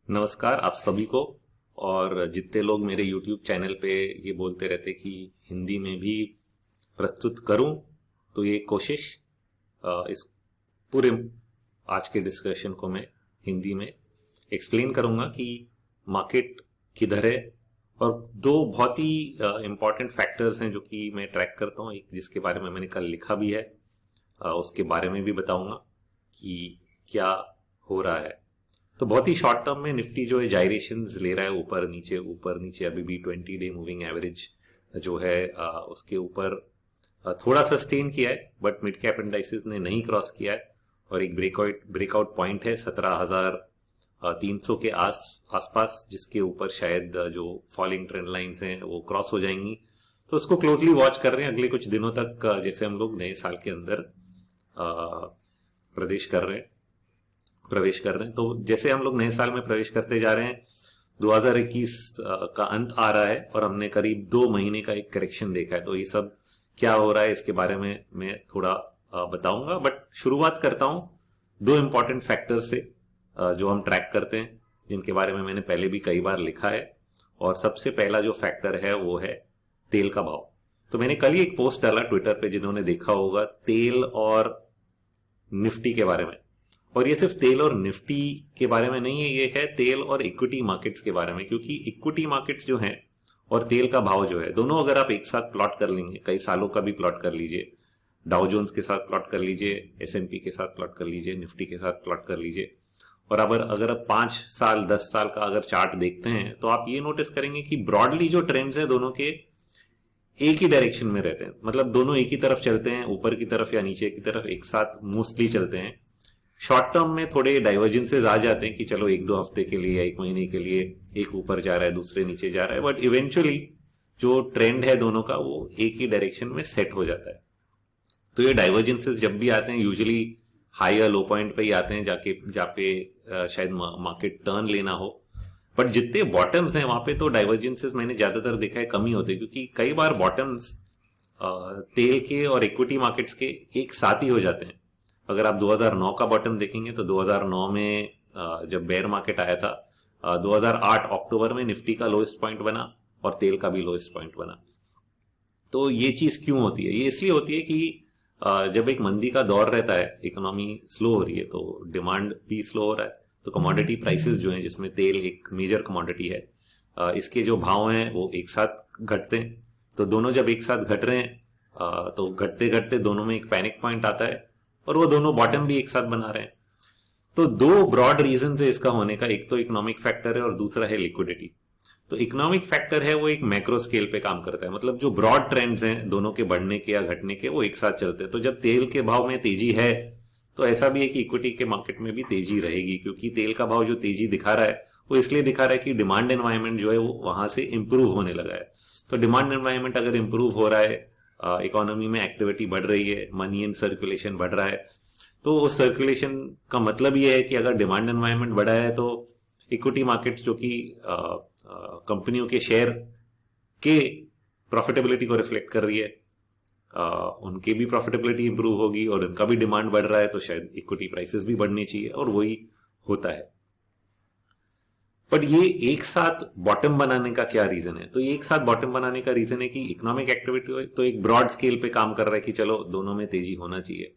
नमस्कार आप सभी को। और जितने लोग मेरे YouTube चैनल पे ये बोलते रहते कि हिंदी में भी प्रस्तुत करूं, तो ये कोशिश इस पूरे आज के डिस्कशन को मैं हिंदी में एक्सप्लेन करूंगा कि मार्केट किधर है। और दो बहुत ही इम्पॉर्टेंट फैक्टर्स हैं जो कि मैं ट्रैक करता हूं, एक जिसके बारे में मैंने कल लिखा भी है, उसके बारे में भी बताऊंगा कि क्या हो रहा है। तो बहुत ही शॉर्ट टर्म में निफ्टी जो है जायरेशंस ले रहा है, ऊपर नीचे। अभी भी 20 डे मूविंग एवरेज जो है उसके ऊपर थोड़ा सस्टेन किया है, बट मिड कैप इंडाइसेस ने नहीं क्रॉस किया है। और एक ब्रेकआउट पॉइंट है 17,300 के आसपास, जिसके ऊपर शायद जो फॉलिंग ट्रेंड लाइंस हैं वो क्रॉस हो जाएंगी। तो उसको क्लोजली वॉच कर रहे हैं अगले कुछ दिनों तक, जैसे हम लोग नए साल के अंदर प्रवेश कर रहे हैं। तो जैसे हम लोग नए साल में प्रवेश करते जा रहे हैं, 2021 का अंत आ रहा है और हमने करीब 2 महीने का एक करेक्शन देखा है। तो ये सब क्या हो रहा है इसके बारे में मैं थोड़ा बताऊंगा, बट शुरुआत करता हूं 2 इंपॉर्टेंट फैक्टर से जो हम ट्रैक करते हैं, जिनके बारे में मैंने पहले भी कई बार लिखा है। और सबसे पहला जो फैक्टर है वो है तेल का भाव। तो मैंने कल ही एक पोस्ट डाला ट्विटर पे, जिन्होंने देखा होगा, तेल और निफ्टी के बारे में। और ये सिर्फ तेल और निफ्टी के बारे में नहीं है, ये है तेल और इक्विटी मार्केट्स के बारे में। क्योंकि इक्विटी मार्केट्स जो हैं और तेल का भाव जो है, दोनों अगर आप एक साथ प्लॉट कर लेंगे, कई सालों का भी प्लॉट कर लीजिए, डाउ जोन्स के साथ प्लॉट कर लीजिए, S&P के साथ प्लॉट कर लीजिए, निफ्टी के साथ प्लॉट कर लीजिए, और अगर आप 5 साल 10 साल का अगर चार्ट देखते हैं, तो आप ये नोटिस करेंगे कि ब्रॉडली जो ट्रेंड्स है दोनों के एक ही डायरेक्शन में रहते हैं। मतलब दोनों एक ही तरफ चलते हैं, ऊपर की तरफ या नीचे की तरफ एक साथ मोस्टली चलते हैं। शॉर्ट टर्म में थोड़े डाइवर्जेंसेस आ जाते हैं कि चलो 1-2 हफ्ते के लिए या 1 महीने के लिए एक ऊपर जा रहा है, दूसरे नीचे जा रहा है, बट इवेंचुअली जो ट्रेंड है दोनों का वो एक ही डायरेक्शन में सेट हो जाता है। तो ये डाइवर्जेंसेस जब भी आते हैं यूजुअली हाई या लो पॉइंट पे ही आते हैं, जहाँ पे शायद मार्केट टर्न लेना हो। बट जितने बॉटम्स हैं वहां पे तो डाइवर्जेंसेस मैंने ज्यादातर देखा है कम ही होते हैं, क्योंकि कई बार बॉटम्स तेल के और इक्विटी मार्केट्स के एक साथ ही हो जाते हैं। अगर आप 2009 का बॉटम देखेंगे तो 2009 में जब बेयर मार्केट आया था, 2008 अक्टूबर में निफ्टी का लोएस्ट पॉइंट बना और तेल का भी लोएस्ट पॉइंट बना। तो ये चीज क्यों होती है? ये इसलिए होती है कि जब एक मंदी का दौर रहता है, इकोनॉमी स्लो हो रही है, तो डिमांड भी स्लो हो रहा है, तो कमोडिटी प्राइसेस जो हैं, जिसमें तेल एक मेजर कमोडिटी है, इसके जो भाव हैं वो एक साथ घटते हैं। तो दोनों जब एक साथ घट रहे हैं तो घटते घटते दोनों में एक पैनिक पॉइंट आता है और वो दोनों बॉटम भी एक साथ बना रहे हैं। तो 2 ब्रॉड रीजन है इसका होने का, एक तो इकोनॉमिक फैक्टर है और दूसरा है लिक्विडिटी। तो इकोनॉमिक फैक्टर है वो एक मैक्रो स्केल पे काम करता है, मतलब जो ब्रॉड ट्रेंड्स हैं दोनों के बढ़ने के या घटने के, वो एक साथ चलते हैं। तो जब तेल के भाव में तेजी है तो ऐसा भी है कि इक्विटी के मार्केट में भी तेजी रहेगी, क्योंकि तेल का भाव जो तेजी दिखा रहा है वो इसलिए दिखा रहा है कि डिमांड एनवायरमेंट जो है वो वहां से इंप्रूव होने लगा है। तो डिमांड एनवायरमेंट अगर इंप्रूव हो रहा है, इकोनॉमी में एक्टिविटी बढ़ रही है, मनी इन सर्कुलेशन बढ़ रहा है, तो उस सर्कुलेशन का मतलब ये है कि अगर डिमांड एनवायरमेंट बढ़ा है तो इक्विटी मार्केट्स जो कि कंपनियों के शेयर के प्रॉफिटेबिलिटी को रिफ्लेक्ट कर रही है, उनकी भी प्रॉफिटेबिलिटी इंप्रूव होगी और उनका भी डिमांड बढ़ रहा है, तो शायद इक्विटी प्राइसेस भी बढ़नी चाहिए, और वही होता है। बट ये एक साथ बॉटम बनाने का क्या रीजन है? तो ये एक साथ बॉटम बनाने का रीजन है कि इकोनॉमिक एक्टिविटी तो एक ब्रॉड स्केल पे काम कर रहा है कि चलो दोनों में तेजी होना चाहिए,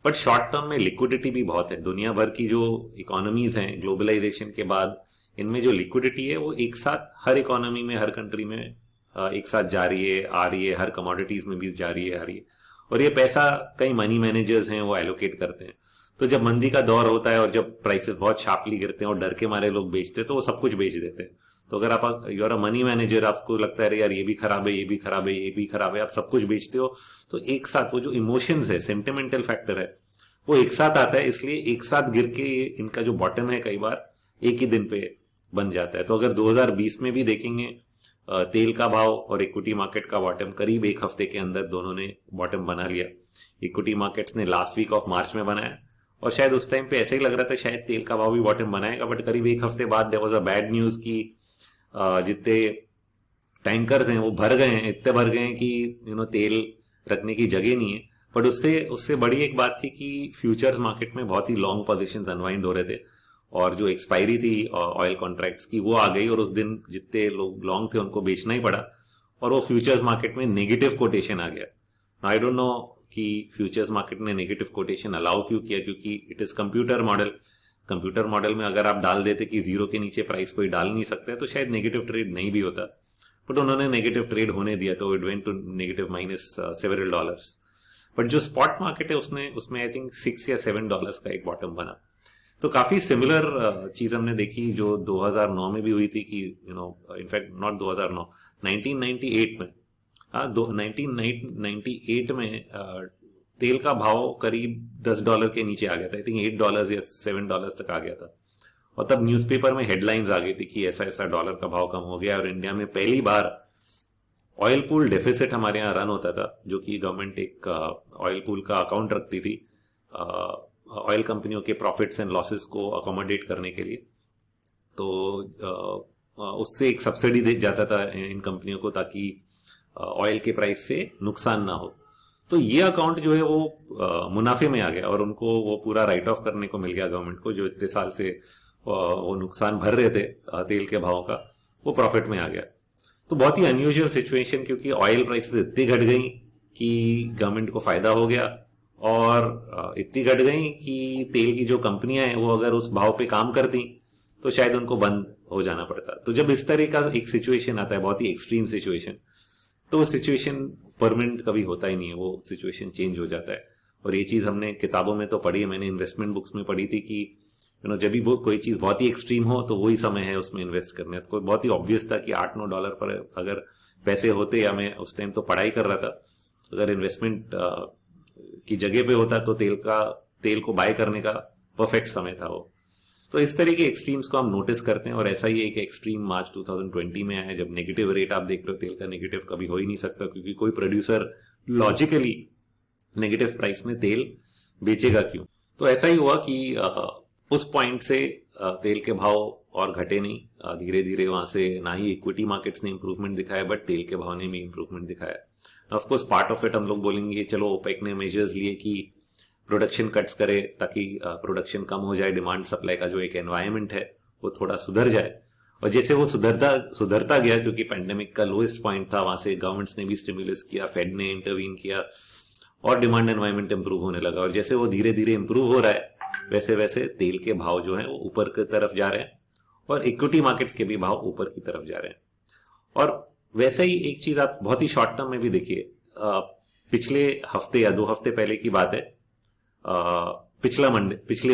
बट शॉर्ट टर्म में लिक्विडिटी भी बहुत है। दुनिया भर की जो इकोनॉमीज हैं ग्लोबलाइजेशन के बाद, इनमें जो लिक्विडिटी है वो एक साथ हर इकोनॉमी में, हर कंट्री में एक साथ जा रही है, आ रही है, हर कमोडिटीज में भी जा रही है, आ रही है। और ये पैसा कई मनी मैनेजर्स हैं वो एलोकेट करते हैं। तो जब मंदी का दौर होता है और जब प्राइसेस बहुत शार्पली गिरते हैं और डर के मारे लोग बेचते हैं, तो वो सब कुछ बेच देते हैं। तो अगर आप you are a money manager, आपको लगता है यार ये भी खराब है, ये भी खराब है, ये भी खराब है, आप सब कुछ बेचते हो, तो एक साथ वो जो इमोशंस है, सेंटिमेंटल फैक्टर है, वो एक साथ आता है। इसलिए एक साथ गिर के इनका जो बॉटम है कई बार एक ही दिन पे बन जाता है। तो अगर 2020 में भी देखेंगे, तेल का भाव और इक्विटी मार्केट का बॉटम करीब 1 हफ्ते के अंदर दोनों ने बॉटम बना लिया। इक्विटी मार्केट्स ने लास्ट वीक ऑफ मार्च में बनाया, और शायद उस टाइम पे ऐसे ही लग रहा था शायद तेल का भाव भी बॉटम बनाएगा, बट करीब 1 हफ्ते बाद there was a bad news की जितने टैंकर्स हैं वो भर गए हैं, इतने भर गए हैं कि तेल रखने की जगह नहीं है। बट उससे बड़ी एक बात थी कि फ्यूचर्स मार्केट में बहुत ही लॉन्ग पोजीशंस अनवाइंड हो रहे थे, और जो एक्सपायरी थी ऑयल कॉन्ट्रैक्ट्स की वो आ गई, और उस दिन जितने लोग लॉन्ग थे उनको बेचना ही पड़ा, और वो फ्यूचर्स मार्केट में नेगेटिव कोटेशन आ गया। आई डोंट नो कि फ्यूचर्स मार्केट ने नेगेटिव कोटेशन अलाउ क्यों किया, क्योंकि it is computer model. Computer model में अगर आप डाल देते कि जीरो के नीचे प्राइस कोई डाल नहीं सकते तो शायद नेगेटिव ट्रेड नहीं भी होता, बट उन्होंने नेगेटिव ट्रेड होने दिया तो it went to negative minus several dollars. But जो स्पॉट मार्केट है उसमें आई थिंक $6 या $7 का एक बॉटम बना। तो काफी सिमिलर चीज हमने देखी जो 2009 में भी हुई थी कि इनफैक्ट नॉट 2009, 1998 में, 1998 में तेल का भाव करीब $10 के नीचे आ गया था। आई थिंक $8 या $7 तक आ गया था, और तब न्यूज़पेपर में हेडलाइंस आ गई थी कि ऐसा ऐसा डॉलर का भाव कम हो गया, और इंडिया में पहली बार ऑयल पूल डेफिसिट हमारे यहाँ रन होता था, जो कि गवर्नमेंट एक ऑयल पूल का अकाउंट रखती थी ऑयल कंपनियों के प्रॉफिट्स एंड लॉसेस को अकोमोडेट करने के लिए। तो उससे एक सब्सिडी दे जाता था इन कंपनियों को ताकि ऑयल के प्राइस से नुकसान ना हो। तो ये अकाउंट जो है वो मुनाफे में आ गया, और उनको वो पूरा राइट ऑफ करने को मिल गया गवर्नमेंट को, जो इतने साल से वो नुकसान भर रहे थे तेल के भाव का, वो प्रॉफिट में आ गया। तो बहुत ही अनयूजुअल सिचुएशन, क्योंकि ऑयल प्राइसेस इतनी घट गई कि गवर्नमेंट को फायदा हो गया, और इतनी घट गई कि तेल की जो कंपनियां हैं वो अगर उस भाव पे काम करती तो शायद उनको बंद हो जाना पड़ता। तो जब इस तरह का एक सिचुएशन आता है, बहुत ही एक्सट्रीम सिचुएशन, तो वो सिचुएशन परमानेंट कभी होता ही नहीं है, वो सिचुएशन चेंज हो जाता है। और ये चीज हमने किताबों में तो पढ़ी है, मैंने इन्वेस्टमेंट बुक्स में पढ़ी थी कि जब भी कोई चीज बहुत ही एक्सट्रीम हो तो वही समय है उसमें इन्वेस्ट करने। तो बहुत ही ऑब्वियस था कि $8-9 पर अगर पैसे होते, या मैं उस टाइम तो पढ़ाई कर रहा था, अगर इन्वेस्टमेंट की जगह पे होता तो तेल को बाय करने का परफेक्ट समय था वो। तो इस तरह के एक्सट्रीम्स को हम नोटिस करते हैं, और ऐसा ही एक एक्सट्रीम मार्च 2020 में आया है, जब नेगेटिव रेट आप देख रहे हो, तेल का नेगेटिव कभी हो ही नहीं सकता, क्योंकि कोई प्रोड्यूसर लॉजिकली नेगेटिव प्राइस में तेल बेचेगा क्यों। तो ऐसा ही हुआ कि उस पॉइंट से तेल के भाव और घटे नहीं, धीरे धीरे वहां से ना ही इक्विटी मार्केट्स ने इंप्रूवमेंट दिखाया, बट तेल के भाव ने भी इंप्रूवमेंट दिखाया। Of course part of it हम लोग बोलेंगे चलो ओपेक ने मेजर्स लिए कि प्रोडक्शन कट्स करे ताकि प्रोडक्शन कम हो जाए, डिमांड सप्लाई का जो एक एनवायरनमेंट है वो थोड़ा सुधर जाए। और जैसे वो सुधरता गया, क्योंकि पेंडेमिक का लोएस्ट पॉइंट था, वहां से गवर्नमेंट्स ने भी स्टिमुलस किया, फेड ने इंटरवीन किया, और डिमांड एनवायरनमेंट इंप्रूव होने लगा। और जैसे वो धीरे धीरे इंप्रूव हो रहा है, वैसे वैसे तेल के भाव जो है वो ऊपर की तरफ जा रहे हैं, और इक्विटी मार्केट्स के भी भाव ऊपर की तरफ जा रहे हैं। और वैसे ही एक चीज आप बहुत ही शॉर्ट टर्म में भी देखिए, पिछले हफ्ते या 2 हफ्ते पहले की बात है, पिछले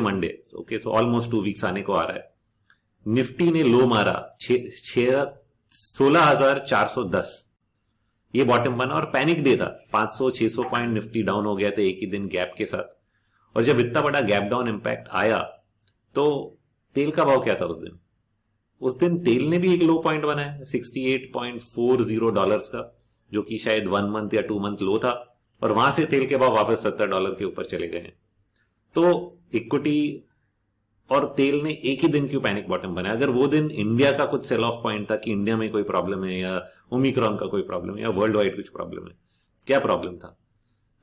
Monday, okay, so almost 2 weeks आने को आ रहा है, निफ्टी ने लो मारा 16,410, ये बॉटम बना, और पैनिक डे था, 500-600 पॉइंट निफ्टी डाउन हो गया था एक ही दिन गैप के साथ। और जब इतना बड़ा गैप डाउन इंपैक्ट आया तो तेल का भाव क्या था उस दिन तेल ने भी एक लो पॉइंट बनाया $68.40 का, जो कि शायद 1 मंथ या 2 मंथ लो था, और वहां से तेल के भाव वापस $70 के ऊपर चले गए हैं। तो इक्विटी और तेल ने एक ही दिन क्यों पैनिक बॉटम बनाया? अगर वो दिन इंडिया का कुछ सेल ऑफ पॉइंट था कि इंडिया में कोई प्रॉब्लम है, या ओमिक्रॉन का कोई प्रॉब्लम है, या वर्ल्ड वाइड कुछ प्रॉब्लम है, क्या प्रॉब्लम था?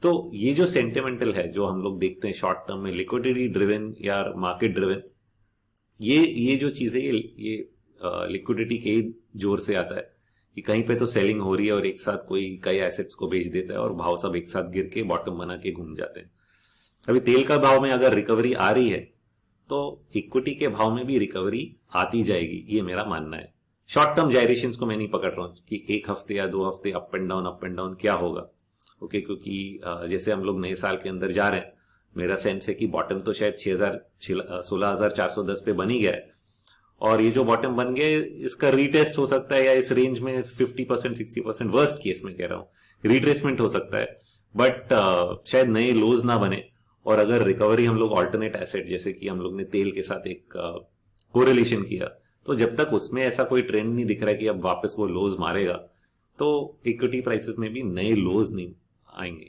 तो ये जो सेंटिमेंटल है, जो हम लोग देखते हैं शॉर्ट टर्म में, लिक्विडिटी ड्रिवन या मार्केट ड्रिवन, ये जो चीज है ये लिक्विडिटी के ही जोर से आता है कि कहीं पे तो सेलिंग हो रही है और एक साथ कोई कई एसेट्स को बेच देता है और भाव सब एक साथ गिर के बॉटम बना के घूम जाते हैं। अभी तेल का भाव में अगर रिकवरी आ रही है तो इक्विटी के भाव में भी रिकवरी आती जाएगी, ये मेरा मानना है। शॉर्ट टर्म जायरेशंस को मैं नहीं पकड़ रहा हूं कि 1 हफ्ते या 2 हफ्ते अप एंड डाउन क्या होगा, ओके, क्योंकि जैसे हम लोग नए साल के अंदर जा रहे हैं, मेरा सेंस है कि बॉटम तो शायद 16,410 पे बन ही गया है, और ये जो बॉटम बन गया इसका रीटेस्ट हो सकता है, या इस रेंज में 50% 60%, वर्स्ट केस में कह रहा हूं, रिट्रेसमेंट हो सकता है, बट शायद नए लोज ना बने। और अगर रिकवरी हम लोग ऑल्टरनेट एसेट, जैसे कि हम लोग ने तेल के साथ एक कोरिलेशन किया, तो जब तक उसमें ऐसा कोई ट्रेंड नहीं दिख रहा है कि अब वापस वो लोज मारेगा, तो इक्विटी प्राइसेस में भी नए लोज नहीं आएंगे।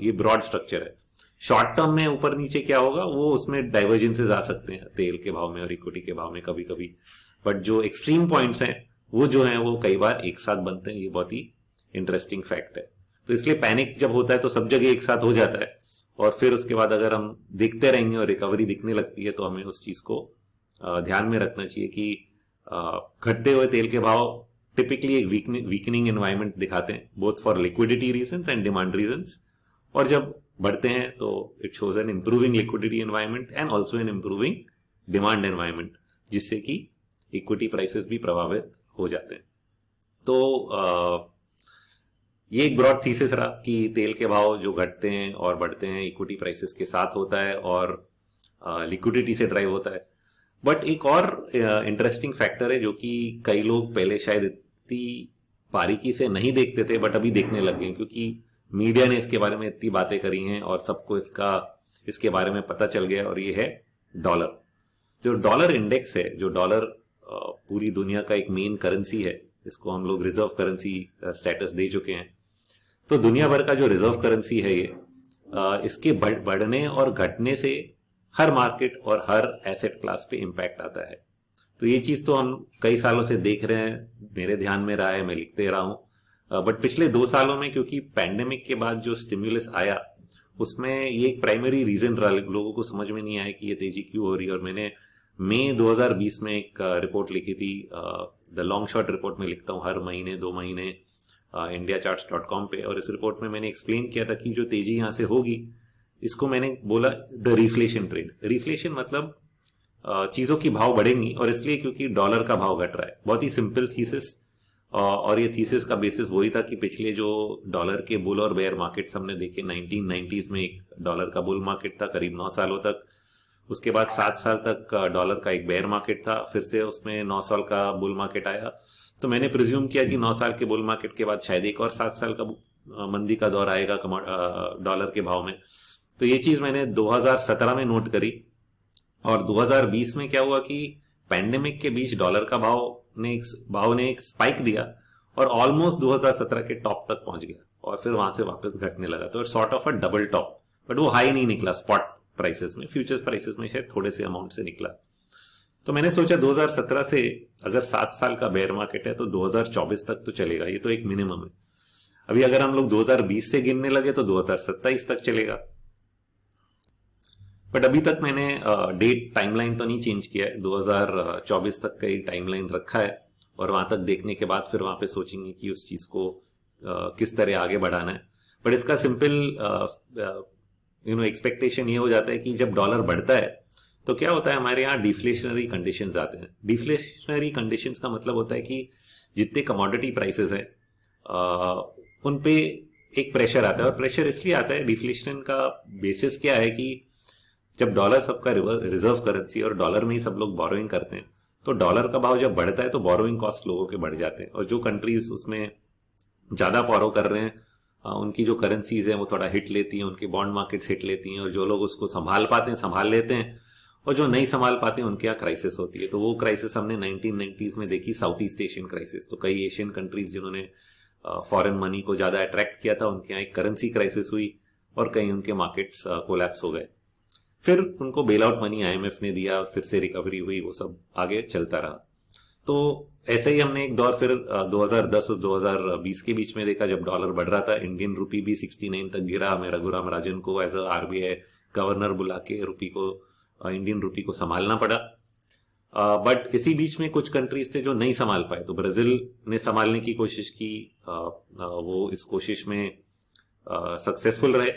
ये ब्रॉड स्ट्रक्चर है। शॉर्ट टर्म में ऊपर नीचे क्या होगा, वो उसमें डाइवर्जेंसेस आ सकते हैं तेल के भाव में और इक्विटी के भाव में कभी कभी, बट जो एक्सट्रीम पॉइंट्स हैं वो जो हैं वो कई बार एक साथ बनते हैं। ये बहुत ही इंटरेस्टिंग फैक्ट है। तो इसलिए पैनिक जब होता है तो सब जगह एक साथ हो जाता है, और फिर उसके बाद अगर हम देखते रहेंगे और रिकवरी दिखने लगती है तो हमें उस चीज को ध्यान में रखना चाहिए कि घटते हुए तेल के भाव टिपिकली एक वीकनिंग एनवायरनमेंट दिखाते हैं, both for liquidity reasons and demand reasons, और जब बढ़ते हैं तो it shows N improving liquidity environment and also an improving demand environment, जिससे कि इक्विटी प्राइसेस भी प्रभावित हो जाते हैं। तो ये एक ब्रॉड थीसिस रहा कि तेल के भाव जो घटते हैं और बढ़ते हैं इक्विटी प्राइसेस के साथ होता है और लिक्विडिटी से ड्राइव होता है। बट एक और इंटरेस्टिंग फैक्टर है जो कि कई लोग पहले शायद इतनी बारीकी से नहीं देखते थे बट अभी देखने लग गए, क्योंकि मीडिया ने इसके बारे में इतनी बातें करी हैं और सबको इसके बारे में पता चल गया, और ये है डॉलर। जो डॉलर इंडेक्स है, जो डॉलर पूरी दुनिया का एक मेन करेंसी है, इसको हम लोग रिजर्व करेंसी स्टेटस दे चुके हैं। तो दुनिया भर का जो रिजर्व करेंसी है ये, इसके बढ़ने और घटने से हर मार्केट और हर एसेट क्लास पे इम्पैक्ट आता है। तो ये चीज तो हम कई सालों से देख रहे हैं, मेरे ध्यान में रहा है, मैं लिखते रहा हूं। बट पिछले 2 सालों में क्योंकि पैंडेमिक के बाद जो स्टिम्युलस आया, उसमें ये एक प्राइमरी रीजन रहा, लोगों को समझ में नहीं आया कि ये तेजी क्यों हो रही है। और मैंने मई 2020 में एक रिपोर्ट लिखी थी, द लॉन्ग शॉर्ट रिपोर्ट में लिखता हूँ हर महीने 2 महीने indiacharts.com पे, और इस रिपोर्ट में मैंने एक्सप्लेन किया था कि जो तेजी यहाँ से होगी, इसको मैंने बोला द रिफ्लेशन ट्रेंड। रिफ्लेशन मतलब चीजों की भाव बढ़ेंगी, और इसलिए क्योंकि डॉलर का भाव घट रहा है। बहुत ही सिंपल थीसिस, और ये थीसिस का बेसिस वही था कि पिछले जो डॉलर के बुल और बेयर मार्केट्स हमने देखे, 1990s में एक डॉलर का बुल मार्केट था करीब 9 सालों तक, उसके बाद 7 साल तक डॉलर का एक बेयर मार्केट था, फिर से उसमें 9 साल का बुल मार्केट आया। तो मैंने प्रिज्यूम किया कि 9 साल के बुल मार्केट के बाद शायद एक और 7 साल का मंदी का दौर आएगा डॉलर के भाव में। तो ये चीज मैंने 2017 में नोट करी, और 2020 में क्या हुआ कि पैंडेमिक के बीच डॉलर का भाव ने एक स्पाइक दिया और ऑलमोस्ट 2017 के टॉप तक पहुंच गया, और फिर वहां से वापस घटने लगा। तो sort of a double top, but वो हाई नहीं निकला स्पॉट प्राइसेस में, फ्यूचर्स प्राइसेस में शायद थोड़े से अमाउंट से निकला। तो मैंने सोचा 2017 से अगर 7 साल का बेयर मार्केट है तो 2024 तक तो चलेगा, ये तो एक मिनिमम है। अभी अगर हम लोग 2020 से गिनने लगे तो 2027 तक चलेगा। बट अभी तक मैंने डेट टाइमलाइन तो नहीं चेंज किया है, 2024 तक का ही टाइमलाइन रखा है, और वहां तक देखने के बाद फिर वहां पे सोचेंगे कि उस चीज को किस तरह आगे बढ़ाना है। बट इसका सिंपल एक्सपेक्टेशन ये हो जाता है कि जब डॉलर बढ़ता है तो क्या होता है, हमारे यहाँ डिफ्लेशनरी कंडीशंस आते हैं। डिफ्लेशनरी कंडीशंस का मतलब होता है कि जितने कमोडिटी प्राइसेस हैं उन पे एक प्रेशर आता है, और प्रेशर इसलिए आता है, डिफ्लेशन का बेसिस क्या है कि जब डॉलर सबका रिजर्व करेंसी और डॉलर में ही सब लोग बोरोइंग करते हैं, तो डॉलर का भाव जब बढ़ता है तो बोरोइंग कॉस्ट लोगों के बढ़ जाते हैं, और जो कंट्रीज उसमें ज्यादा बोरो कर रहे हैं उनकी जो करेंसीज हैं वो थोड़ा हिट लेती हैं, उनके बॉन्ड मार्केट्स हिट लेती हैं, और जो लोग उसको संभाल पाते हैं संभाल लेते हैं, और जो नहीं संभाल पाते हैं उनके यहाँ क्राइसिस होती है। तो वो क्राइसिस हमने 1990s में देखी, साउथ ईस्ट एशियन क्राइसिस। तो कई एशियन कंट्रीज जिन्होंने फॉरेन मनी को ज्यादा अट्रैक्ट किया था, उनके यहाँ एक करेंसी क्राइसिस हुई और कई उनके मार्केट्स कोलैप्स हो गए। फिर उनको बेल आउट मनी IMF ने दिया, फिर से रिकवरी हुई, वो सब आगे चलता रहा। तो ऐसे ही हमने एक दौर फिर 2010 और 2020 के बीच में देखा, जब डॉलर बढ़ रहा था, इंडियन रुपी भी 69 तक गिरा। हमें रघुराम राजन को एज अ RBI गवर्नर बुला के इंडियन रुपी को संभालना पड़ा। बट इसी बीच में कुछ कंट्रीज थे जो नहीं संभाल पाए, तो ब्राजील ने संभालने की कोशिश की, वो इस कोशिश में सक्सेसफुल रहे,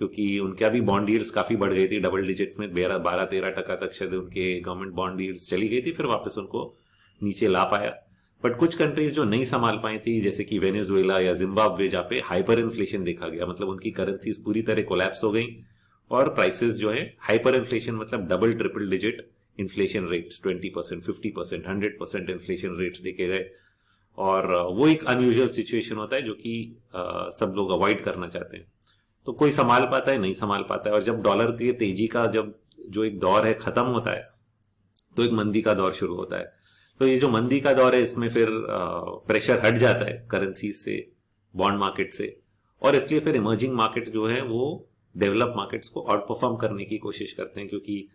क्योंकि उनके भी बॉन्ड यील्ड्स काफी बढ़ गई थी, डबल डिजिट्स में 12-13% तक शायद उनके गवर्नमेंट बॉन्ड यील्ड्स चली गई थी, फिर वापस उनको नीचे ला पाया। बट कुछ कंट्रीज जो नहीं संभाल पाई थी, जैसे कि वेनेजुएला या जिम्बाब्वे, जहाँ पे हाइपर इन्फ्लेशन देखा गया, मतलब उनकी करेंसीज पूरी तरह कोलैप्स हो गई, और प्राइसेस जो है हाइपर इन्फ्लेशन मतलब double triple digit inflation rates, 20%, 50%, 100% inflation rates देखे गए। और वो एक अनयूजुअल सिचुएशन होता है जो कि सब लोग अवॉइड करना चाहते हैं। तो कोई संभाल पाता है, नहीं संभाल पाता है, और जब डॉलर की तेजी का जो एक दौर है खत्म होता है, तो एक मंदी का दौर शुरू होता है। तो ये जो मंदी का दौर है, इसमें फिर प्रेशर हट जाता है करेंसी से, बॉन्ड मार्केट से, और इसलिए फिर इमर्जिंग मार्केट जो है वो डेवलप मार्केट्स को आउट परफॉर्म करने की कोशिश करते हैं, क्योंकि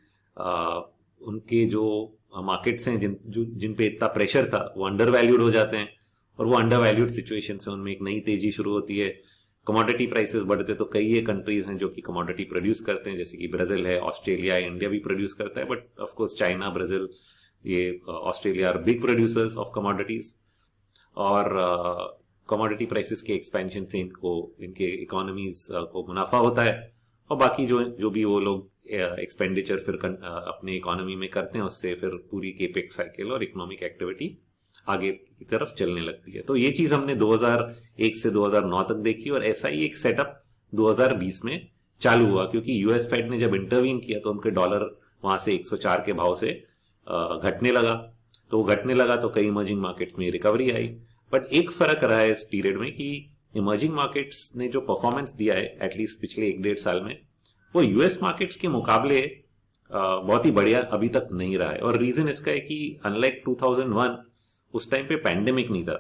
उनके जो मार्केट्स हैं जिन पे इतना प्रेशर था वो अंडर वैल्यूड हो जाते हैं, और वो अंडर वैल्यूड सिचुएशन से उनमें एक नई तेजी शुरू होती है, कमोडिटी प्राइसेस बढ़ते तो कई ये कंट्रीज हैं जो कि कमोडिटी प्रोड्यूस करते हैं, जैसे कि ब्राजील है, ऑस्ट्रेलिया है, इंडिया भी प्रोड्यूस करता है, but of course China, Brazil, ये Australia are big producers of commodities. और कमोडिटी प्राइसेस के एक्सपेंशन से इनके इकोनॉमीज को मुनाफा होता है, और बाकी जो भी वो लोग एक्सपेंडिचर फिर अपने इकोनॉमी में करते हैं, उससे फिर पूरी केपेक्स साइकिल और इकोनॉमिक एक्टिविटी आगे की तरफ चलने लगती है। तो ये चीज हमने 2001 से 2009 तक देखी, और ऐसा ही एक सेटअप 2020 में चालू हुआ, क्योंकि यूएस फेड ने जब इंटरवीन किया तो उनके डॉलर वहां से 104 के भाव से घटने लगा। तो घटने लगा तो कई इमर्जिंग मार्केट्स में रिकवरी आई। बट एक फर्क रहा है इस पीरियड में कि इमर्जिंग मार्केट्स ने जो परफॉर्मेंस दिया है एटलीस्ट पिछले 1-1.5 साल में, वो यूएस मार्केट्स के मुकाबले बहुत ही बढ़िया अभी तक नहीं रहा है। और रीजन इसका है कि अनलाइक 2001 उस टाइम पे पैंडेमिक नहीं था,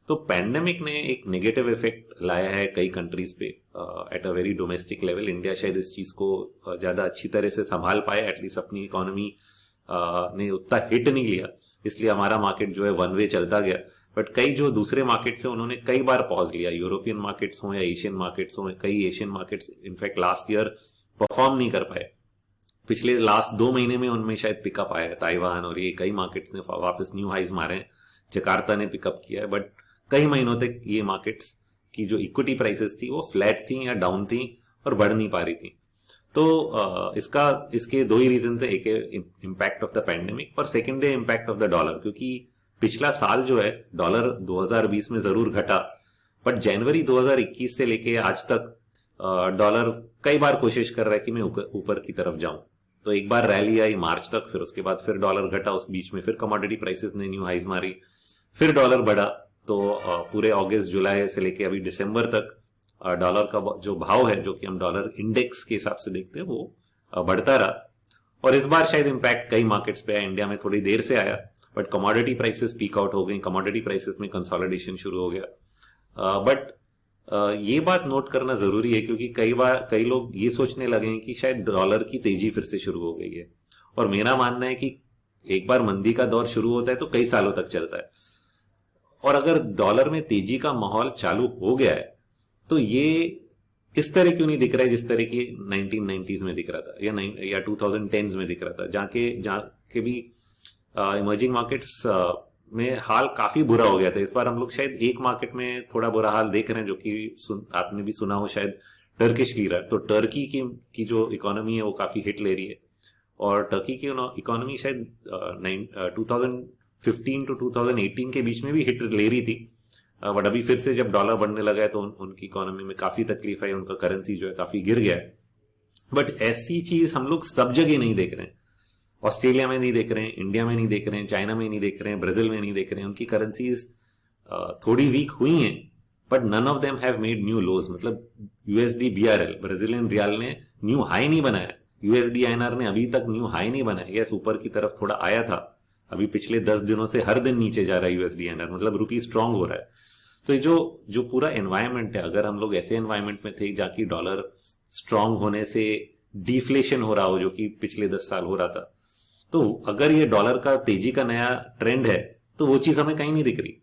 तो पैंडेमिक ने एक नेगेटिव इफेक्ट लाया है कई कंट्रीज पे at a very domestic level. India शायद इस चीज को ज्यादा अच्छी तरह से संभाल पाए, एटलीस्ट अपनी इकोनॉमी ने उतना हिट नहीं लिया, इसलिए हमारा मार्केट जो है वन वे चलता गया। बट कई जो दूसरे मार्केट्स हैं उन्होंने कई बार पॉज लिया, यूरोपियन मार्केट्स हो या एशियन मार्केट्स हो, कई Asian markets in fact last year perform नहीं कर पाए। पिछले लास्ट 2 महीने में उनमें शायद पिकअप आया है, ताइवान और ये कई मार्केट्स ने वापस न्यू हाइज मारे हैं, जकार्ता ने पिकअप किया है। बट कई महीनों तक ये मार्केट्स की जो इक्विटी प्राइसेस थी वो फ्लैट थी या डाउन थी और बढ़ नहीं पा रही थी। तो इसके 2 ही रीजन है, एक है इम्पैक्ट ऑफ द पैंडेमिक और सेकेंड है इम्पैक्ट ऑफ द डॉलर। क्योंकि पिछला साल जो है डॉलर 2020 में जरूर घटा, बट जनवरी 2021 से लेके आज तक डॉलर कई बार कोशिश कर रहा है कि मैं ऊपर की तरफ जाऊं। तो एक बार रैली आई मार्च तक, फिर उसके बाद फिर डॉलर घटा, उस बीच में फिर कमोडिटी प्राइसेस ने न्यू हाइज मारी, फिर डॉलर बढ़ा। तो पूरे अगस्त जुलाई से लेके अभी दिसंबर तक डॉलर का जो भाव है, जो कि हम डॉलर इंडेक्स के हिसाब से देखते हैं, वो बढ़ता रहा। और इस बार शायद इम्पैक्ट कई मार्केट्स पे आया, इंडिया में थोड़ी देर से आया, but commodity prices peak out हो गई, कमोडिटी प्राइसेस में कंसोलिडेशन शुरू हो गया। बट ये बात नोट करना जरूरी है, क्योंकि कई लोग ये सोचने लगे हैं कि शायद डॉलर की तेजी फिर से शुरू हो गई है। और मेरा मानना है कि एक बार मंदी का दौर शुरू होता है तो कई सालों तक चलता है, और अगर डॉलर में तेजी का माहौल चालू हो गया है तो ये इस तरह क्यों नहीं दिख रहा है जिस तरह की 1990s में दिख रहा था या 2010s में दिख रहा था, जहाँ के भी इमर्जिंग मार्केट्स में हाल काफी बुरा हो गया था। इस बार हम लोग शायद एक मार्केट में थोड़ा बुरा हाल देख रहे हैं, जो कि आपने भी सुना हो शायद, टर्किश लीरा। तो टर्की की जो इकोनॉमी है वो काफी हिट ले रही है, और टर्की की इकोनॉमी शायद 2015 to 2018 के बीच में भी हिट ले रही थी। बट अभी फिर से जब डॉलर बढ़ने लगा है तो उनकी इकोनॉमी में काफी तकलीफ है, उनका करेंसी जो है काफी गिर गया है। बट ऐसी चीज हम लोग सब जगह नहीं देख रहे हैं, ऑस्ट्रेलिया में नहीं देख रहे हैं, इंडिया में नहीं देख रहे हैं, चाइना में नहीं देख रहे हैं, ब्राजील में नहीं देख रहे हैं। उनकी करेंसीज थोड़ी वीक हुई हैं, but none of them have made new lows. मतलब यूएसडी बीआरएल, ब्राजीलियन रियाल ने न्यू हाई नहीं बनाया, यूएसडी आईएनआर ने अभी तक न्यू हाई नहीं बनाया। यस, ऊपर की तरफ थोड़ा आया था, अभी पिछले 10 दिनों से हर दिन नीचे जा रहा है यूएसडी आईएनआर, मतलब रुपी स्ट्रांग हो रहा है। तो ये जो पूरा एनवायरमेंट है, अगर हम लोग ऐसे एनवायरमेंट में थे जहाँ की डॉलर स्ट्रांग होने से डिफ्लेशन हो रहा हो, जो कि पिछले 10 साल हो रहा था, तो अगर ये डॉलर का तेजी का नया ट्रेंड है तो वो चीज हमें कहीं नहीं दिख रही।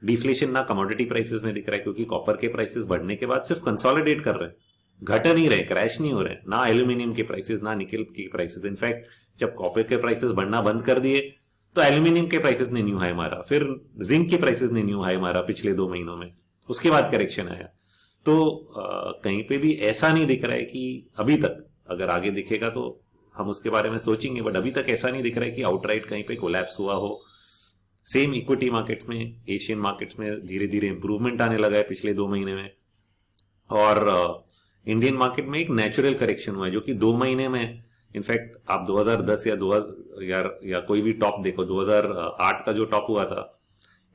डिफ्लेशन ना कमोडिटी प्राइसेस में दिख रहा है, क्योंकि कॉपर के प्राइसेस बढ़ने के बाद सिर्फ कंसोलिडेट कर रहे हैं, घट नहीं रहे, क्रैश नहीं हो रहे, ना एल्यूमिनियम के प्राइसेस ना निकल के प्राइसेस। इनफैक्ट जब कॉपर के प्राइसेस बढ़ना बंद कर दिए तो एल्यूमिनियम के प्राइसेस ने न्यू हाई मारा, फिर जिंक के प्राइसेस ने न्यू हाई मारा पिछले 2 महीनों में, उसके बाद करेक्शन आया। तो कहीं पे भी ऐसा नहीं दिख रहा है कि अभी तक, अगर आगे दिखेगा तो हम उसके बारे में सोचेंगे, बट अभी तक ऐसा नहीं दिख रहा है कि आउटराइट कहीं पे कोलैप्स हुआ हो। सेम इक्विटी मार्केट्स में, एशियन मार्केट्स में धीरे धीरे इंप्रूवमेंट आने लगा है पिछले 2 महीने में, और इंडियन मार्केट में एक नेचुरल करेक्शन हुआ है जो कि 2 महीने में, इनफैक्ट आप 2010 या कोई भी टॉप देखो, 2008 का जो टॉप हुआ था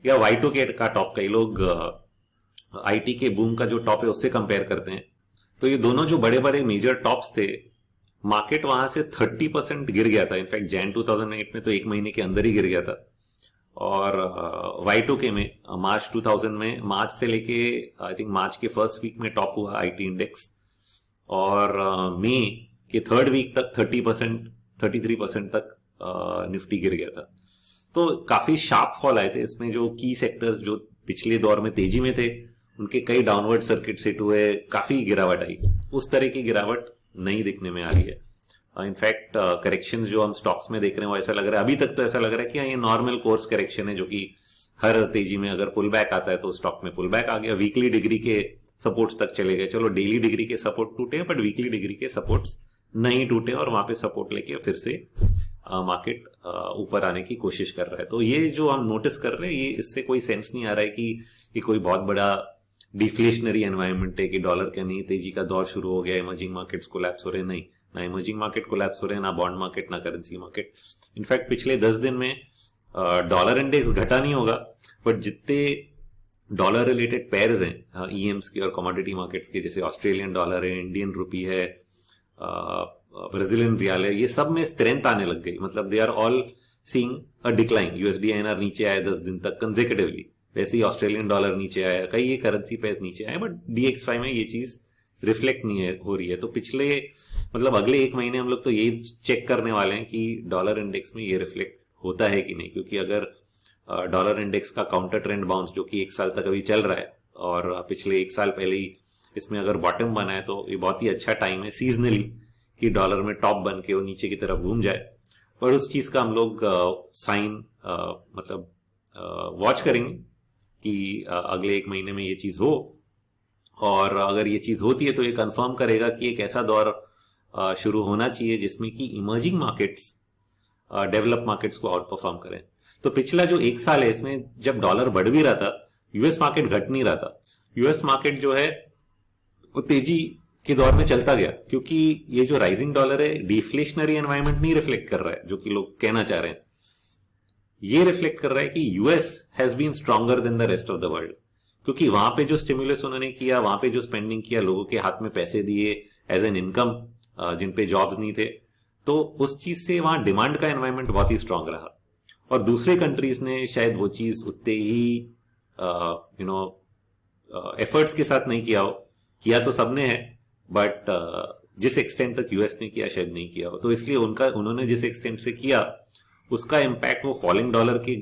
या Y2K का टॉप, कई लोग आईटी के बूम का जो टॉप है उससे कंपेयर करते हैं, तो ये दोनों जो बड़े बड़े मेजर टॉप्स थे, मार्केट वहां से 30% गिर गया था। इनफैक्ट जैन 2008 में तो 1 महीने के अंदर ही गिर गया था, और Y2K में मार्च 2000 में, मार्च से लेके आई थिंक मार्च के फर्स्ट वीक में टॉप हुआ आईटी इंडेक्स, और मई के 3rd वीक तक 30%, 33% तक निफ्टी गिर गया था। तो काफी शार्प फॉल आए थे इसमें। जो की सेक्टर्स जो पिछले दौर में तेजी में थे उनके कई डाउनवर्ड सर्किट हिट हुए, काफी गिरावट आई। उस तरह की गिरावट नहीं दिखने में आ रही है। इनफैक्ट करेक्शन जो हम स्टॉक्स में देख रहे हैं वो ऐसा लग रहा है, अभी तक तो ऐसा लग रहा है कि ये नॉर्मल कोर्स करेक्शन है, जो कि हर तेजी में अगर पुल बैक आता है तो स्टॉक में पुल बैक आ गया, वीकली डिग्री के सपोर्ट्स तक चले गए। चलो डेली डिग्री के सपोर्ट टूटे, बट वीकली डिग्री के सपोर्ट्स नहीं टूटे और वहां पे सपोर्ट लेके फिर से मार्केट ऊपर आने की कोशिश कर रहा है। तो ये जो हम नोटिस कर रहे हैं, ये इससे कोई सेंस नहीं आ रहा है कि ये कोई बहुत बड़ा डिफ्लेशनरी एनवायरनमेंट है कि डॉलर का नहीं तेजी का दौर शुरू हो गया, इमर्जिंग मार्केट्स कोलैप्स हो रहे हैं। नहीं, ना इमर्जिंग मार्केट कोलैप्स हो रहे हैं, ना बॉन्ड मार्केट, ना करेंसी मार्केट। इनफैक्ट पिछले 10 दिन में डॉलर इंडेक्स घटा नहीं होगा, बट जितने डॉलर रिलेटेड पेयर्स हैं ईएम्स के और कमोडिटी मार्केट्स के, जैसे ऑस्ट्रेलियन डॉलर है, इंडियन रुपी है, ब्राजीलियन रियाल है, ये सब में स्ट्रेंथ आने लग गई। मतलब they are all seeing a decline. USD INR नीचे आया 10 दिन तक कंसेक्यूटिवली, वैसे ही ऑस्ट्रेलियन डॉलर नीचे आया, कई ये करेंसी पेयर्स नीचे आए, बट DXY में ये चीज रिफ्लेक्ट नहीं हो रही है। तो पिछले मतलब अगले 1 महीने हम लोग तो यही चेक करने वाले हैं कि डॉलर इंडेक्स में ये रिफ्लेक्ट होता है कि नहीं, क्योंकि अगर डॉलर इंडेक्स का काउंटर ट्रेंड बाउंस जो कि 1 साल तक अभी चल रहा है और पिछले 1 साल पहले ही इसमें अगर बॉटम बना है, तो ये बहुत ही अच्छा टाइम है सीजनली कि डॉलर में टॉप बन के वो नीचे की तरफ घूम जाए। पर उस चीज का हम लोग साइन मतलब वॉच करेंगे कि अगले 1 महीने में ये चीज हो, और अगर ये चीज होती है तो ये कंफर्म करेगा कि एक ऐसा दौर शुरू होना चाहिए जिसमें कि इमर्जिंग मार्केट्स डेवलप मार्केट्स को आउट परफॉर्म करें। तो पिछला जो 1 साल है, इसमें जब डॉलर बढ़ भी रहा था, यूएस मार्केट घट नहीं रहा था। यूएस मार्केट जो है वो तेजी के दौर में चलता गया, क्योंकि ये जो राइजिंग डॉलर है डिफ्लेशनरी एनवायरनमेंट नहीं रिफ्लेक्ट कर रहा है, जो कि लोग कहना चाह रहे हैं। ये रिफ्लेक्ट कर रहा है कि US has been stronger than the rest of the world, क्योंकि वहां पे जो स्टिमुलस उन्होंने किया, वहां पे जो स्पेंडिंग किया, लोगों के हाथ में पैसे दिए एज एन इनकम, जिन पे जॉब्स नहीं थे, तो उस चीज से वहां डिमांड का एनवायरनमेंट बहुत ही स्ट्रांग रहा। और दूसरे कंट्रीज ने शायद वो चीज उतने ही एफर्ट्स के साथ नहीं किया हो, किया तो सबने है, बट जिस एक्सटेंट तक यूएस ने किया शायद नहीं किया हो। तो इसलिए उन्होंने जिस एक्सटेंट से किया, उसका इम्पैक्ट वो फॉलिंग डॉलर की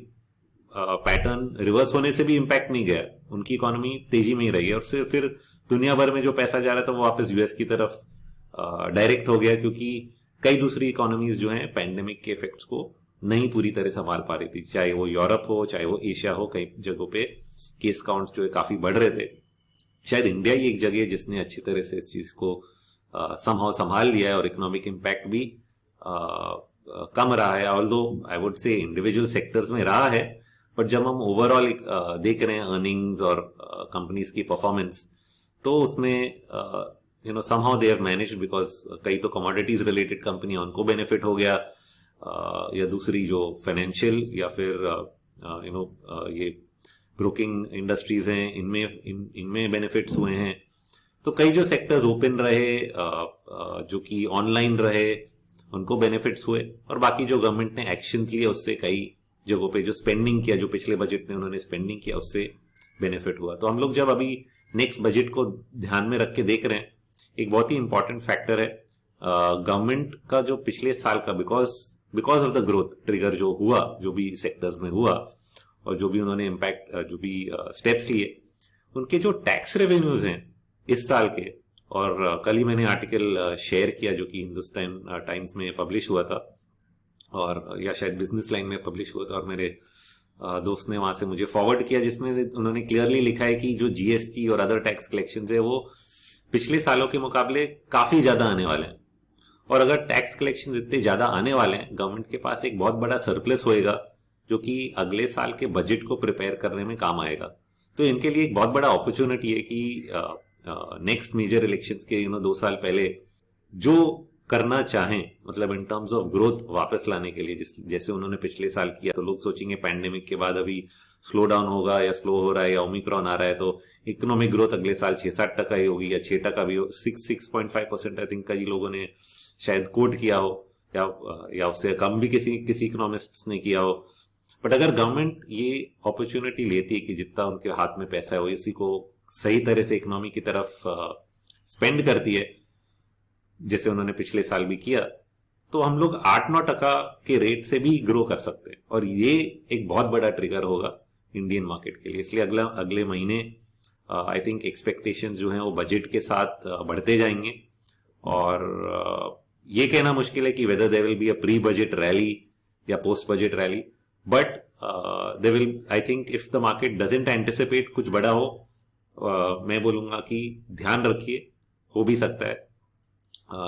पैटर्न रिवर्स होने से भी इम्पैक्ट नहीं गया। उनकी इकोनॉमी तेजी में ही रही है, और सिर्फ फिर दुनिया भर में जो पैसा जा रहा था वो वापस यूएस की तरफ डायरेक्ट हो गया, क्योंकि कई दूसरी इकोनॉमीज जो हैं पैंडेमिक के इफेक्ट्स को नहीं पूरी तरह संभाल पा रही थी, चाहे वो यूरोप हो, चाहे वो एशिया हो। कई जगहों पे केस काउंट्स जो है काफी बढ़ रहे थे। शायद इंडिया ही एक जगह है जिसने अच्छी तरह से इस चीज को समहाउ संभाल लिया है, और इकोनॉमिक इम्पैक्ट भी कम रहा है। ऑल्दो आई वुड से इंडिविजुअल सेक्टर्स में रहा है, बट जब हम ओवरऑल देख रहे हैं अर्निंग्स और कंपनीज की परफॉर्मेंस, तो उसमें somehow they have managed, because कई तो कमोडिटीज रिलेटेड कंपनी, उनको बेनिफिट हो गया, या दूसरी जो फाइनेंशियल या फिर ये ब्रोकिंग इंडस्ट्रीज हैं, इनमें बेनिफिट्स हुए हैं। तो कई जो सेक्टर्स ओपन रहे, जो कि ऑनलाइन रहे, उनको बेनिफिट्स हुए, और बाकी जो गवर्नमेंट ने एक्शन लिए उससे कई जगहों पे जो स्पेंडिंग किया, जो पिछले बजट में उन्होंने स्पेंडिंग किया, उससे बेनिफिट हुआ। तो हम लोग जब अभी नेक्स्ट बजट को ध्यान में रख के देख रहे हैं, एक बहुत ही इंपॉर्टेंट फैक्टर है गवर्नमेंट का जो पिछले साल का because of the growth trigger जो हुआ, जो भी सेक्टर्स में हुआ, और जो भी उन्होंने इम्पैक्ट, जो भी स्टेप्स लिए, उनके जो टैक्स रेवेन्यूज हैं इस साल के, और कल ही मैंने आर्टिकल शेयर किया जो कि हिंदुस्तान टाइम्स में पब्लिश हुआ था, और या शायद बिजनेस लाइन में पब्लिश हुआ था, और मेरे दोस्त ने वहां से मुझे फॉरवर्ड किया, जिसमें उन्होंने क्लियरली लिखा है कि जो जीएसटी और अदर टैक्स कलेक्शन है वो पिछले सालों के मुकाबले काफी ज्यादा आने वाले हैं। और अगर टैक्स कलेक्शन इतने ज्यादा आने वाले हैं, गवर्नमेंट के पास एक बहुत बड़ा सरप्लस होएगा, जो कि अगले साल के बजट को प्रिपेयर करने में काम आएगा। तो इनके लिए एक बहुत बड़ा अपॉर्चुनिटी है कि नेक्स्ट मेजर इलेक्शंस के 2 साल पहले जो करना चाहें, मतलब इन टर्म्स ऑफ ग्रोथ वापस लाने के लिए, जैसे उन्होंने पिछले साल किया। तो लोग सोचेंगे पैंडेमिक के बाद अभी स्लो डाउन होगा, या स्लो हो रहा है, या ओमिक्रॉन आ रहा है, तो इकोनॉमिक ग्रोथ अगले साल 6-7% ही होगी, या 6% भी हो, 6.5% आई थिंक कई लोगों ने शायद कोट किया हो, या उससे कम भी किसी इकोनॉमिस्ट ने किया हो। बट अगर गवर्नमेंट ये अपॉर्चुनिटी लेती है कि जितना उनके हाथ में पैसा है वो इसी को सही तरह से इकोनॉमी की तरफ स्पेंड करती है, जैसे उन्होंने पिछले साल भी किया, तो हम लोग 8-9% के रेट से भी ग्रो कर सकते हैं, और ये एक बहुत बड़ा ट्रिगर होगा इंडियन मार्केट के लिए। इसलिए अगले महीने आई थिंक एक्सपेक्टेशंस जो हैं वो बजट के साथ बढ़ते जाएंगे। और ये कहना मुश्किल है कि whether there will be a pre budget rally या post budget rally, but there will, I think if the market doesn't anticipate कुछ बड़ा हो, मैं बोलूंगा कि ध्यान रखिए, हो भी सकता है।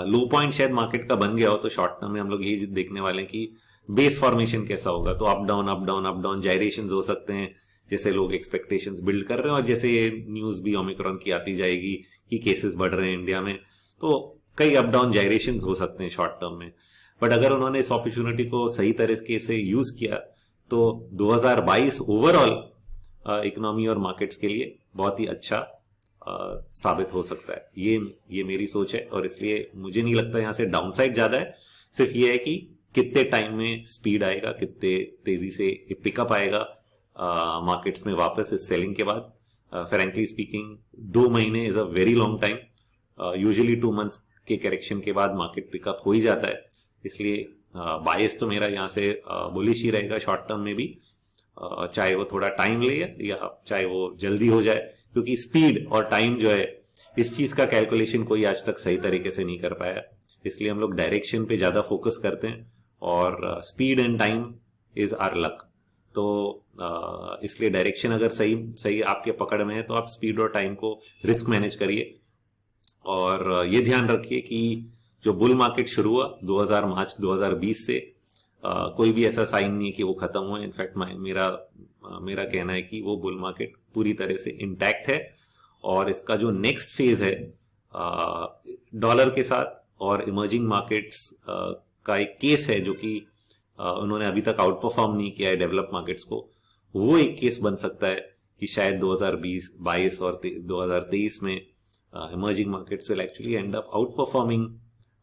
लो पॉइंट शायद मार्केट का बन गया हो तो शॉर्ट टर्म में हम लोग यही देखने वाले हैं कि बेस फॉर्मेशन कैसा होगा। तो up down up down up down gyrations हो सकते हैं, जैसे लोग एक्सपेक्टेशंस बिल्ड कर रहे हैं, और जैसे ये न्यूज भी ओमिक्रॉन की आती जाएगी कि केसेस बढ़ रहे हैं इंडिया में, तो कई अप डाउन जायरेशंस हो सकते हैं शॉर्ट टर्म में। बट अगर उन्होंने इस अपॉर्चुनिटी को सही तरीके से यूज किया तो 2022 ओवरऑल इकोनॉमी और मार्केट्स के लिए बहुत ही अच्छा साबित हो सकता है। ये मेरी सोच है, और इसलिए मुझे नहीं लगता यहाँ से डाउनसाइड ज्यादा है। सिर्फ ये है कि कितने टाइम में स्पीड आएगा, कितने तेजी से पिकअप आएगा मार्केट्स में वापस इस सेलिंग के बाद। फ्रैंकली स्पीकिंग 2 महीने is a very long time. Usually 2 months के करेक्शन के बाद मार्केट पिकअप हो ही जाता है, इसलिए बायस तो मेरा यहाँ से बुलिश ही रहेगा शॉर्ट टर्म में भी, चाहे वो थोड़ा टाइम ले या चाहे वो जल्दी हो जाए, क्योंकि स्पीड और टाइम जो है इस चीज का कैलकुलेशन कोई आज तक सही तरीके से नहीं कर पाया। इसलिए हम लोग डायरेक्शन पे ज्यादा फोकस करते हैं, और speed and time is our luck. तो इसलिए डायरेक्शन अगर सही आपके पकड़ में है तो आप स्पीड और टाइम को रिस्क मैनेज करिए। और ये ध्यान रखिए कि जो बुल मार्केट शुरू हुआ मार्च 2020 से, कोई भी ऐसा साइन नहीं है कि वो खत्म हुआ। इनफैक्ट मेरा कहना है कि वो बुल मार्केट पूरी तरह से इंटैक्ट है, और इसका जो नेक्स्ट फेज है डॉलर के साथ और इमर्जिंग मार्केट्स का एक केस है जो कि उन्होंने अभी तक आउट परफॉर्म नहीं किया है डेवलप मार्केट्स को, वो एक केस बन सकता है कि शायद 2022 और 2023 में emerging markets will actually and up out performing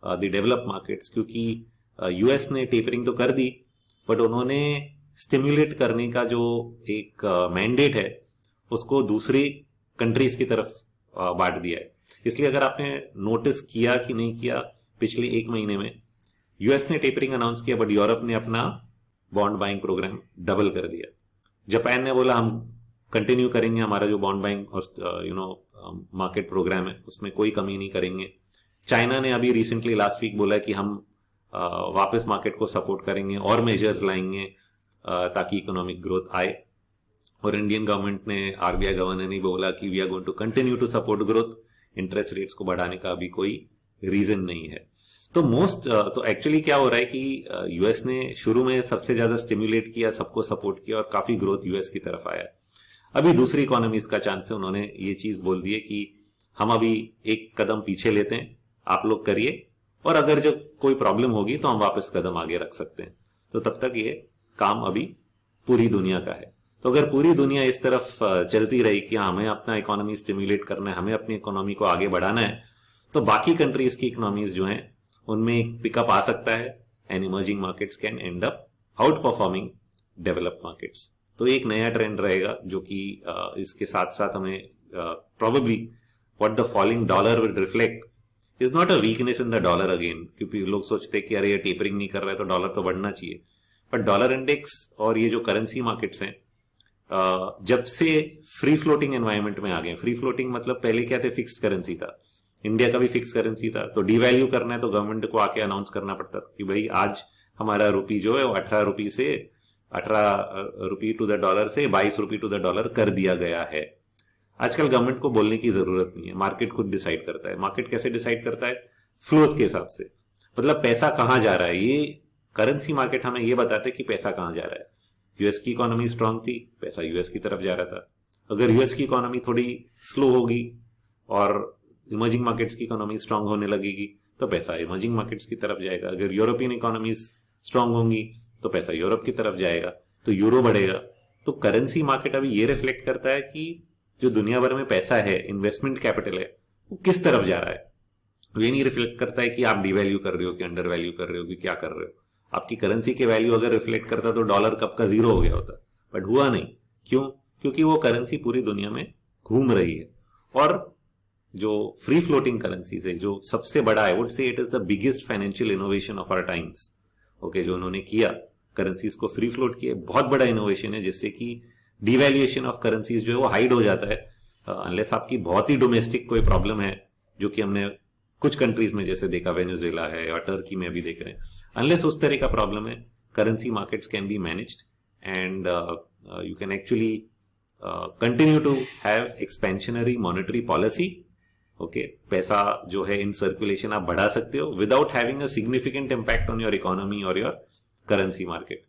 the develop markets. क्योंकि यूएस ने टेपरिंग तो कर दी, बट उन्होंने स्टिम्युलेट करने का जो एक मैंडेट है उसको दूसरी कंट्रीज की तरफ बांट दिया है। इसलिए अगर आपने नोटिस किया कि नहीं किया, पिछले 1 महीने में यूएस ने टेपरिंग अनाउंस किया, बट यूरोप ने अपना बॉन्ड बाइंग प्रोग्राम डबल कर दिया। जापान ने बोला हम कंटिन्यू करेंगे, हमारा जो बॉन्ड बाइंग और मार्केट प्रोग्राम है उसमें कोई कमी नहीं करेंगे। चाइना ने अभी रिसेंटली लास्ट वीक बोला कि हम वापस मार्केट को सपोर्ट करेंगे और मेजर्स लाएंगे ताकि इकोनॉमिक ग्रोथ आए। और इंडियन गवर्नमेंट ने, आरबीआई गवर्नर ने बोला कि we are going to continue to support growth, interest rates को बढ़ाने का अभी कोई रीजन नहीं है। तो एक्चुअली क्या हो रहा है कि यूएस ने शुरू में सबसे ज्यादा स्टिम्युलेट किया, सबको सपोर्ट किया और काफी ग्रोथ यूएस की तरफ आया। अभी दूसरी इकोनॉमीज का चांस है, उन्होंने ये चीज बोल दी है कि हम अभी एक कदम पीछे लेते हैं, आप लोग करिए, और अगर जब कोई प्रॉब्लम होगी तो हम वापस कदम आगे रख सकते हैं। तो तब तक ये काम अभी पूरी दुनिया का है। तो अगर पूरी दुनिया इस तरफ चलती रही कि हमें अपना इकोनॉमी स्टिम्युलेट करना है, हमें अपनी इकोनॉमी को आगे बढ़ाना है, तो बाकी कंट्रीज की इकोनॉमीज जो हैं उनमें एक पिकअप आ सकता है, and emerging markets can and up out performing developed markets. तो एक नया ट्रेंड रहेगा जो कि इसके साथ साथ हमें probably what the falling dollar will reflect is not a weakness in the dollar again, क्योंकि लोग सोचते हैं कि अरे ये टेपरिंग नहीं कर रहा है तो डॉलर तो बढ़ना चाहिए। बट डॉलर इंडेक्स और ये जो करेंसी मार्केट्स हैं जब से फ्री फ्लोटिंग एनवायरनमेंट में आ गए, फ्री फ्लोटिंग मतलब पहले क्या थे, फिक्स्ड करेंसी था, इंडिया का भी फिक्स करेंसी था, तो डिवैल्यू करना है तो गवर्नमेंट को आके अनाउंस करना पड़ता था कि भाई आज हमारा रुपी जो है वो 18 रुपी टू द डॉलर से 22 रुपी टू द डॉलर कर दिया गया है। आजकल गवर्नमेंट को बोलने की जरूरत नहीं है, मार्केट खुद डिसाइड करता है। मार्केट कैसे डिसाइड करता है? फ्लोज के हिसाब से, मतलब पैसा कहां जा रहा है। ये करेंसी मार्केट हमें ये बताते कि पैसा कहां जा रहा है। यूएस की इकोनॉमी स्ट्रांग थी, पैसा यूएस की तरफ जा रहा था। अगर यूएस की इकोनॉमी थोड़ी स्लो होगी और इमर्जिंग मार्केट्स की इकोनॉमी स्ट्रांग होने लगेगी तो पैसा इमर्जिंग मार्केट्स की तरफ जाएगा। अगर यूरोपियन इकोनॉमीज स्ट्रांग होंगी तो पैसा यूरोप की तरफ जाएगा, तो यूरो बढ़ेगा। तो करेंसी मार्केट अभी ये रिफ्लेक्ट करता है कि जो दुनिया भर में पैसा है, इन्वेस्टमेंट कैपिटल है, वो किस तरफ जा रहा है। ये नहीं रिफ्लेक्ट करता है कि आप डिवैल्यू कर रहे हो कि अंडर वैल्यू कर रहे हो कि क्या कर रहे हो। आपकी करेंसी के वैल्यू अगर रिफ्लेक्ट करता तो डॉलर कब का 0 हो गया होता, बट हुआ नहीं। क्यों? क्योंकि वो करेंसी पूरी दुनिया में घूम रही है। और जो फ्री फ्लोटिंग करेंसीज है, जो सबसे बड़ा, I would say it is the biggest financial innovation of our times. Okay, जो उन्होंने किया, करेंसीज को फ्री फ्लोट किया, बहुत बड़ा इनोवेशन है, जिससे कि डिवैल्यूएशन ऑफ करेंसीज जो है वो हाइड हो जाता है। अनलेस आपकी बहुत ही डोमेस्टिक कोई प्रॉब्लम है, जो कि हमने कुछ कंट्रीज में जैसे देखा, वेनेजुएला है या टर्की में अभी देख रहे हैं, अनलेस उस तरह का प्रॉब्लम है, currency markets can be managed and you can actually continue to have expansionary monetary policy. Okay, पैसा जो है इन सर्कुलेशन आप बढ़ा सकते हो without having a significant impact on your economy और योर करेंसी मार्केट।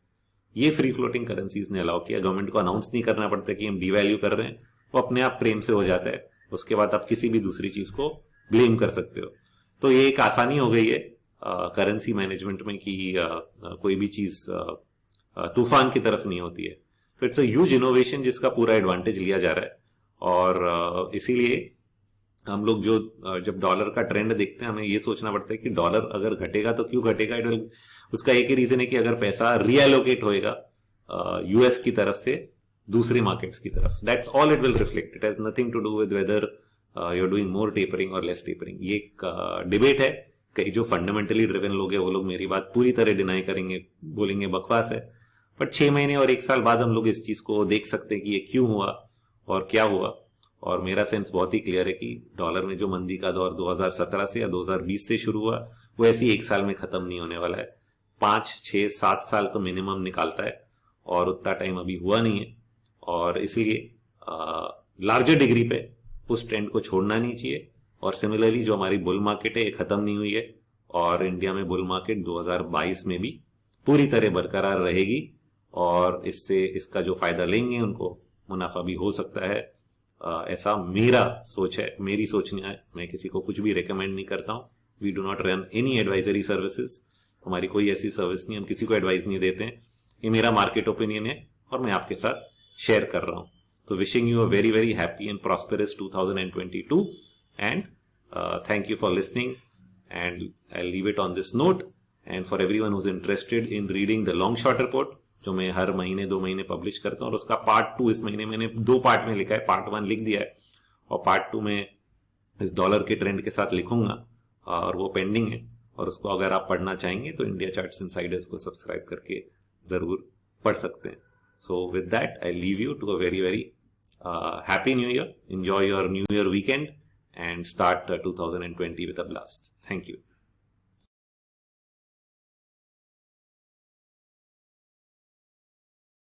ये फ्री फ्लोटिंग करेंसीज ने अलाउ किया। गवर्नमेंट को अनाउंस नहीं करना पड़ता कि हम डीवैल्यू कर रहे हैं, वो अपने आप प्रेम से हो जाता है। उसके बाद आप किसी भी दूसरी चीज को ब्लेम कर सकते हो। तो ये एक आसानी हो गई है करेंसी मैनेजमेंट में कि कोई भी चीज तूफान की तरफ नहीं होती है। तो इट्स अ ह्यूज इनोवेशन जिसका पूरा एडवांटेज लिया जा रहा है। और इसीलिए हम लोग जो जब डॉलर का ट्रेंड देखते हैं, हमें ये सोचना पड़ता है कि डॉलर अगर घटेगा तो क्यों घटेगा। उसका एक ही रीजन है कि अगर पैसा रीएलोकेट होएगा यूएस की तरफ से दूसरे मार्केट्स की तरफ, that's all it will reflect. It has nothing to do with whether you are doing more tapering और लेस टेपरिंग। ये एक डिबेट है। कई जो फंडामेंटली ड्रिवन लोग हैं वो लोग मेरी बात पूरी तरह डिनाई करेंगे, बोलेंगे बकवास है। बट 6 महीने और 1 साल बाद हम लोग इस चीज को देख सकते हैं कि ये क्यों हुआ और क्या हुआ। और मेरा सेंस बहुत ही क्लियर है कि डॉलर में जो मंदी का दौर 2017 से या 2020 से शुरू हुआ, वो ऐसी 1 साल में खत्म नहीं होने वाला है। 5, 6, 7 साल तो मिनिमम निकालता है और उतना टाइम अभी हुआ नहीं है। और इसलिए लार्जर डिग्री पे उस ट्रेंड को छोड़ना नहीं चाहिए। और सिमिलरली जो हमारी बुल मार्केट है ये खत्म नहीं हुई है और इंडिया में बुल मार्केट 2022 में भी पूरी तरह बरकरार रहेगी। और इससे इसका जो फायदा लेंगे उनको मुनाफा भी हो सकता है। ऐसा मेरा सोच है, मेरी सोच नहीं है। मैं किसी को कुछ भी रेकमेंड नहीं करता हूँ। We do not run any advisory services. हमारी कोई ऐसी सर्विस नहीं, हम किसी को एडवाइस नहीं देते हैं। ये मेरा मार्केट ओपिनियन है और मैं आपके साथ शेयर कर रहा हूँ। तो wishing you a very very happy and prosperous 2022 and thank you for listening and I leave it on this note. And for everyone who is interested in reading the long short report, जो मैं हर महीने 2 महीने publish करता हूँ, और उसका part 2 इस महीने मैंने 2 पार्ट में लिखा है। पार्ट 1 लिख दिया है और पार्ट 2 में इस डॉलर के ट्रेंड के साथ लिखूंगा और वो पेंडिंग है। और उसको अगर आप पढ़ना चाहेंगे तो इंडिया चार्ट्स इनसाइडर्स को सब्सक्राइब करके जरूर पढ़ सकते हैं। So with that I leave you to a very very happy new year. Enjoy your new year weekend and start 2020 with a blast. Thank you.